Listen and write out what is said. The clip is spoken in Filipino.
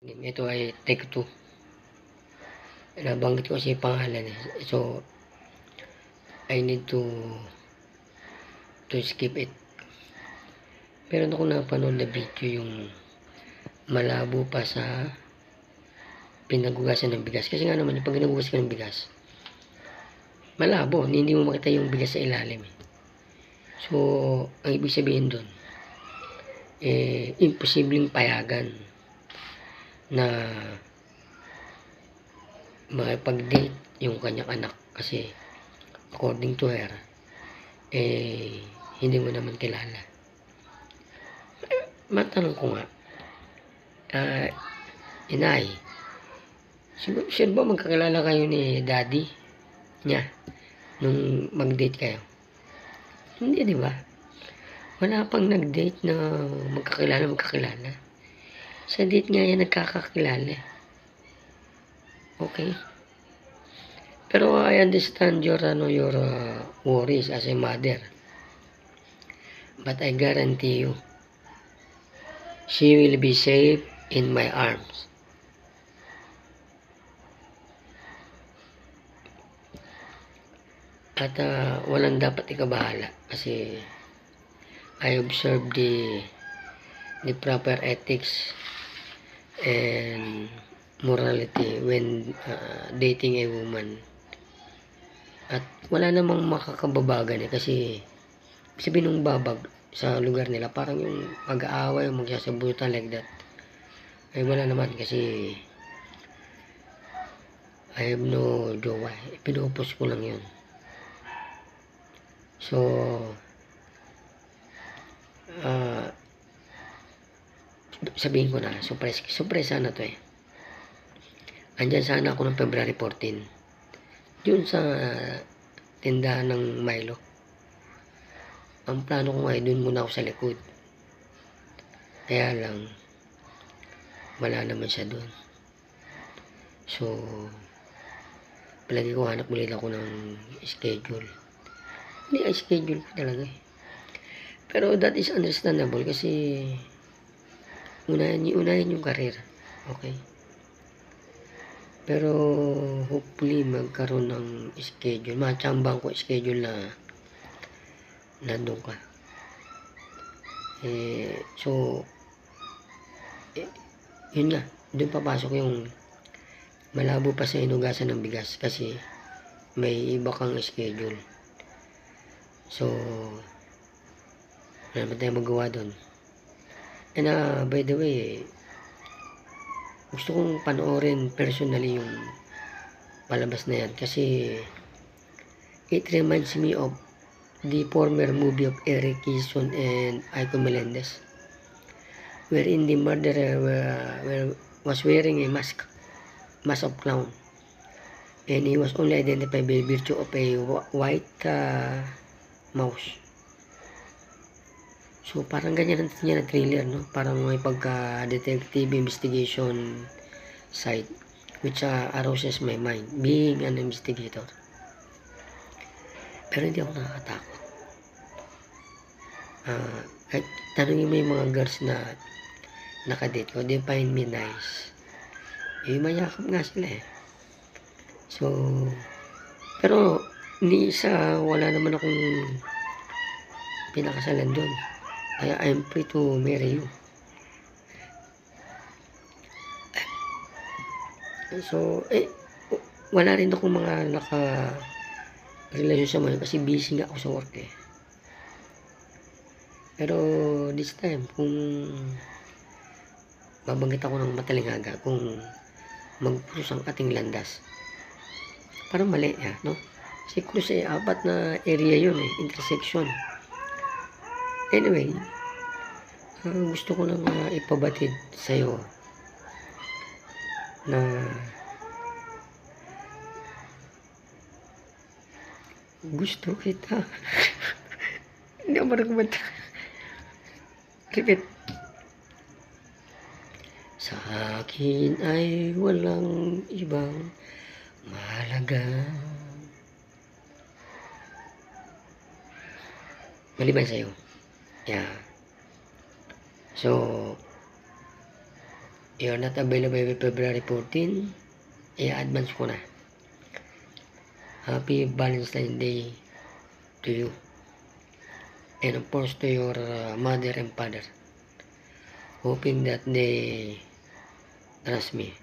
Ito ay take 2. Nabanggit ko kasi yung pangalan eh. So, I need to skip it. Meron ako napanood na video yung malabo pa sa pinagugasan ng bigas. Kasi nga naman, pag nagugas ka ng bigas, malabo. Hindi mo makita yung bigas sa ilalim eh. So, ang ibig sabihin doon, imposibleng payagan na makipag-date yung kanyang anak kasi according to her, hindi mo naman kilala. Matanong ko nga, inay, sure ba magkakilala kayo ni daddy niya nung mag-date kayo? Hindi, di ba? Wala pang nag-date na magkakilala. Sa date nga yan nagkakakilala. Okay? Pero I understand your worries as a mother. But I guarantee you, she will be safe in my arms. At walang dapat ikabahala kasi I observe the proper ethics and morality when dating a woman. At wala namang makakababagan kasi sabihin nung babag sa lugar nila parang yung pag-aaway o magsasabutan like that ay wala naman kasi I have no jowa. Pinupos ko lang yun. So sabihin ko na surprise sana to eh. Andyan sana ako ng February 14 yun sa tindahan ng Milo. Ang plano ko nga dun muna ako sa likod, kaya lang wala naman siya dun. So palagi ko hanap ulit ako ng schedule. Hindi schedule ko talaga eh. Pero that is understandable kasi unahin yung career. Okay? Pero hopefully magkaroon ng schedule. Matsambang ko schedule na nandun ka. So yun nga. Doon papasok yung malabo pa sa inugasan ng bigas kasi may iba kang schedule. So wala naman tayo magawa doon. And by the way, gusto kong panoorin personally yung palabas na yan kasi it reminds me of the former movie of Eric Kison and Aiko Melendez, wherein the murderer was wearing a mask of clown, and he was only identified by virtue of a white mouse. So parang ganyan niya na thriller, no? Parang may pagka-detective investigation side which arouses my mind being an investigator. Pero hindi ako nakakatakot. Kahit tanongin mo yung mga girls na nakadate ko, they find me nice. Mayakap nga sila eh. So pero ni isa wala naman akong pinakasalan doon. Kaya I'm free to marry you. So, wala rin akong mga naka-relasyon sa mga kasi busy nga ako sa work eh. Pero this time, kung babanggit ako ng matalingaga, kung magpusos ang ating landas, parang mali ya, no? Kasi cruise eh, apat na area yun eh, intersection. Anyway, gusto ko lang ipabatid sa'yo na gusto kita. Hindi ako maragmata. Repeat. Sa akin ay walang ibang mahalaga maliban sa'yo. Yeah. So you're not available by February 14, i-advance ko na. Happy Valentine's Day to you. And of course to your mother and father. Hoping that they trust me.